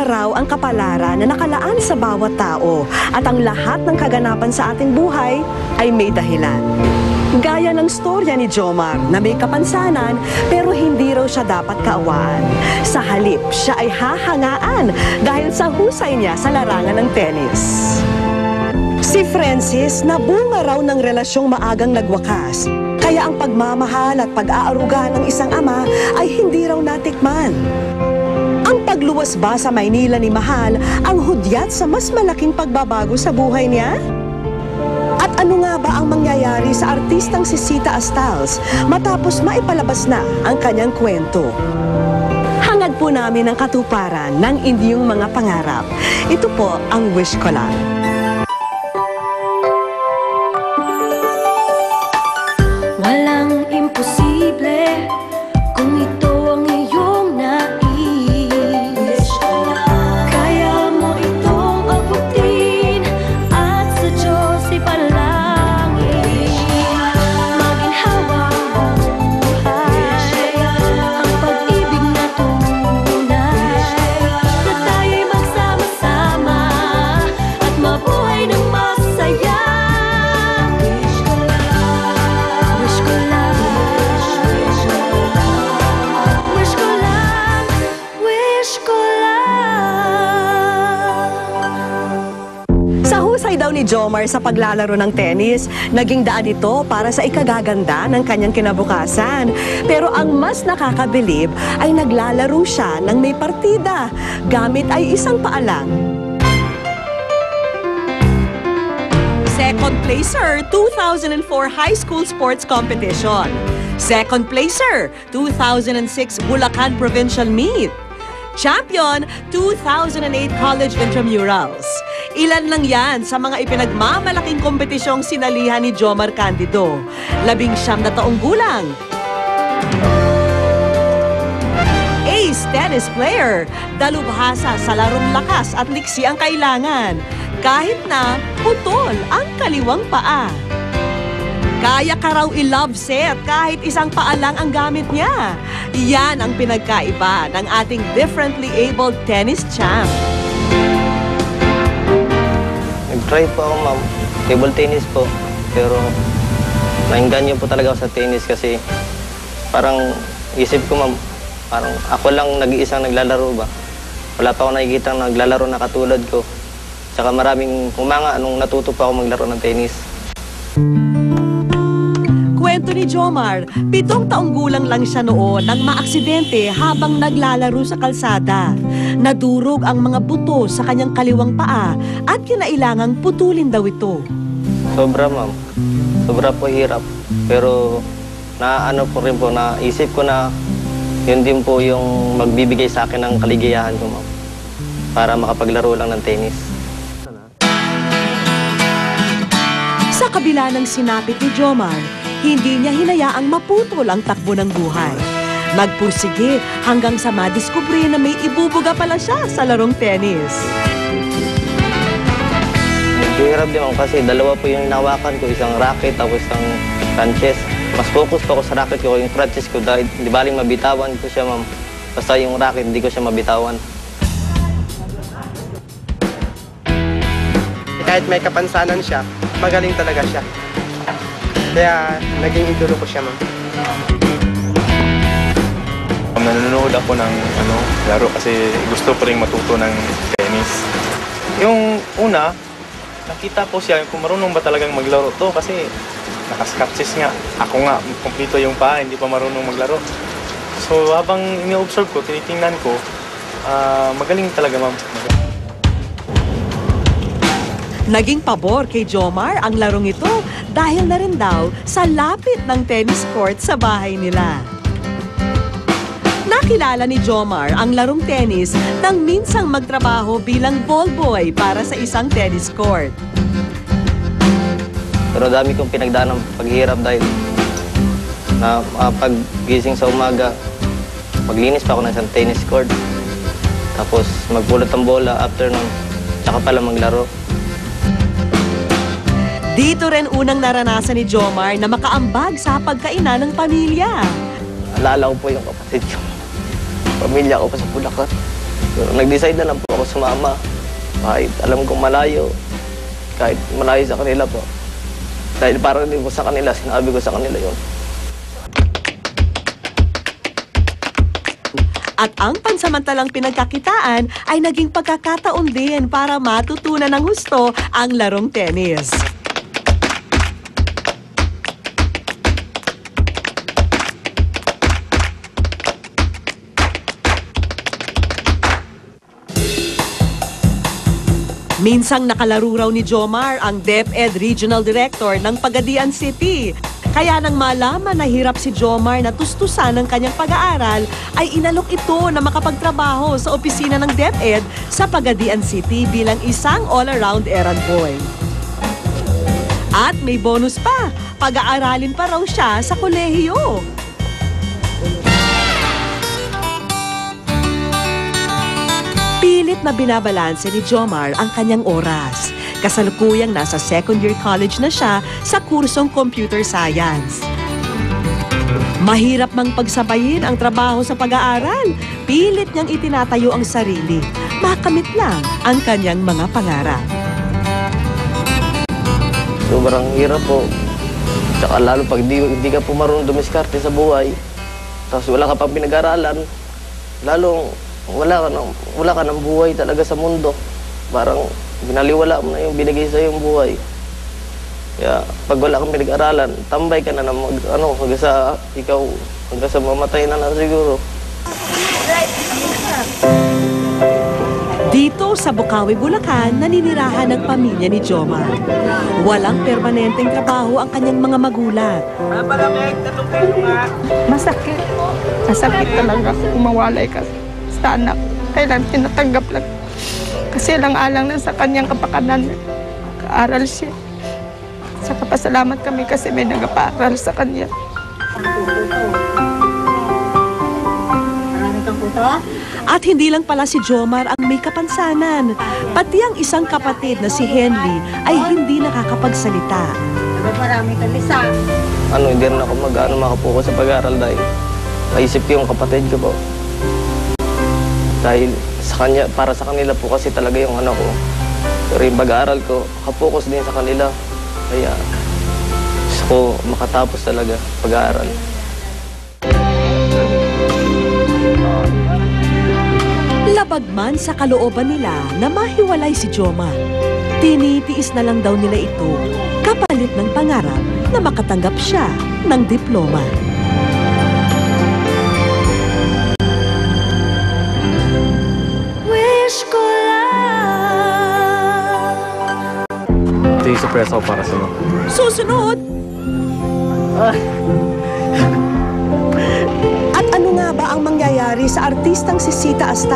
bunga raw ang kapalaran na nakalaan sa bawat tao at ang lahat ng kaganapan sa ating buhay ay may dahilan. Gaya ng storya ni Jomar na may kapansanan pero hindi raw siya dapat kaawaan. Sa halip, siya ay hahangaan dahil sa husay niya sa larangan ng tennis. Si Francis nabunga raw ng relasyong maagang nagwakas. Kaya ang pagmamahal at pag-aaruga ng isang ama ay hindi raw natikman. Ang pagluwas ba sa Maynila ni Mahal ang hudyat sa mas malaking pagbabago sa buhay niya? At ano nga ba ang mangyayari sa artistang si Sita Astals matapos maipalabas na ang kanyang kwento? Hangad po namin ang katuparan ng inyong mga pangarap. Ito po ang wish ko lang. Walang imposible kung ito ang iyong nais. Kaya mo itong abutin at sa Diyos ipanalangin. Maginhawa ang buhay, ang pag-ibig na tunay, na tayo'y magsama-sama at mabuhay ng masaya. Husay daw ni Jomar sa paglalaro ng tennis, naging daan ito para sa ikagaganda ng kanyang kinabukasan. Pero ang mas nakakabilib ay naglalaro siya ng may partida, gamit ay isang paalang. Second placer, 2004 High School Sports Competition. Second placer, 2006 Bulacan Provincial Meet. Champion, 2008 College Intramurals. Ilan lang yan sa mga ipinagmamalaking kompetisyong sinalihan ni Jomar Candido. 19 na taong gulang. Ace tennis player, dalubhasa sa larong lakas at liksi ang kailangan. Kahit na putol ang kaliwang paa. Kaya ka raw i-love set kahit isang paa lang ang gamit niya. Yan ang pinagkaiba ng ating differently abled tennis champ. Nag-try po ako, ma'am. Table tennis po. Pero nainganyo po talaga ako sa tennis kasi parang isip ko, ma'am, parang ako lang nag-iisang naglalaro ba. Wala pa ako nakikita naglalaro na katulad ko. Tsaka maraming humanga nung natuto pa ako maglaro ng tennis. Kwento ni Jomar, 7 taong gulang lang siya noon nang maaksidente habang naglalaro sa kalsada. Nadurog ang mga buto sa kanyang kaliwang paa at kinailangang putulin daw ito. Sobra, ma'am. Sobra po hirap. Pero naano po rin po, naisip ko na yun din po yung magbibigay sa akin ng kaligayahan ko, ma'am. Para makapaglaro lang ng tennis. Sa kabila ng sinapit ni Jomar, hindi niya hinayaang maputol ang takbo ng buhay. Nagpursige hanggang sa madiskubre na may ibubuga pala siya sa larong tennis. Medyo hirap din ako kasi dalawa po yung hinawakan ko, isang racket tapos isang Frances. Mas focus po ako sa racket ko, yung Frances ko dahil di baling mabitawan ko siya, ma'am. Basta yung racket, hindi ko siya mabitawan. Kahit may kapansanan siya, magaling talaga siya. Kaya naging idolo ko siya, ma'am. Nanonood ako ng laro kasi gusto ko rin matuto ng tennis. Yung una, nakita ko siya kung marunong ba talagang maglaro to kasi nakaskatches nga. Ako nga, kompleto yung paa, hindi pa marunong maglaro. So habang ini-observe ko, tinitingnan ko, magaling talaga, ma'am. Naging pabor kay Jomar ang larong ito dahil na rin daw sa lapit ng tennis court sa bahay nila. Nakilala ni Jomar ang larong tennis nang minsang magtrabaho bilang ballboy para sa isang tennis court. Pero dami kong pinagdaan ng paghihirap dahil na paggising sa umaga, maglinis pa ako ng isang tennis court. Tapos magpulot ang bola after nun, tsaka pala maglaro. Dito rin unang naranasan ni Jomar na makaambag sa pagkainan ng pamilya. Alala ko po yung kapatid ko. Pamilya ko pa sa Bulacan. Pero nag-decide na lang po ako sumama. Kahit alam kong malayo, kahit malayo sa kanila po. Dahil para din po sa kanila, sinabi ko sa kanila yun. At ang pansamantalang pinagkakitaan ay naging pagkakataon din para matutunan ng husto ang larong tennis. Minsang nakalaro raw ni Jomar ang DepEd Regional Director ng Pagadian City. Kaya nang malaman na hirap si Jomar na tustusan ng kanyang pag-aaral, ay inalok ito na makapagtrabaho sa opisina ng DepEd sa Pagadian City bilang isang all-around errand boy. At may bonus pa, pag-aaralin pa raw siya sa kolehiyo. Pilit na binabalanse ni Jomar ang kanyang oras. Kasalukuyang nasa second year college na siya sa kursong computer science. Mahirap mang pagsabayin ang trabaho sa pag-aaral. Pilit niyang itinatayo ang sarili. Makamit lang ang kanyang mga pangarap. Sobrang hirap po. Tsaka lalo pag hindi ka po marunong dumiskarte sa buhay, tapos wala ka pang pinag-aralan, lalong wala ka ng buhay talaga sa mundo. Parang binaliwala mo na yung binigay sa yung buhay. Kaya pag wala kang pinag-aralan, tambay ka na hanggang sa mamatay na siguro. Dito sa Bukawi, Bulacan, naninirahan ng pamilya ni Jomar. Walang permanenteng trabaho ang kanyang mga magulang. Masakit. Masakit talaga kung mawalay ka sa anak. Kailan tinatanggap lang. Kasi lang-alang na sa kanyang kapakanan. Kaaral siya. Sa kapasalamat kami kasi may nagpaaral sa kanya. At hindi lang pala si Jomar ang may kapansanan. Pati ang isang kapatid na si Henry ay hindi nakakapagsalita. Hindi rin ako makapokus sa pag-aaral dahil naisip ko yung kapatid ko po. Dahil para sa kanila po kasi talaga yung ko. Pero yung pag-aaral ko, kapokus din sa kanila. Kaya gusto ko makatapos talaga pag-aaral. Labag man sa kalooban nila na mahiwalay si Jomar, tinitiis na lang daw nila ito kapalit ng pangarap na makatanggap siya ng diploma. Wish ko lang. Ito yung surprise ako para sa'yo. Susunod! At ano nga ba ang mangyayari sa artistang si Sita Asta?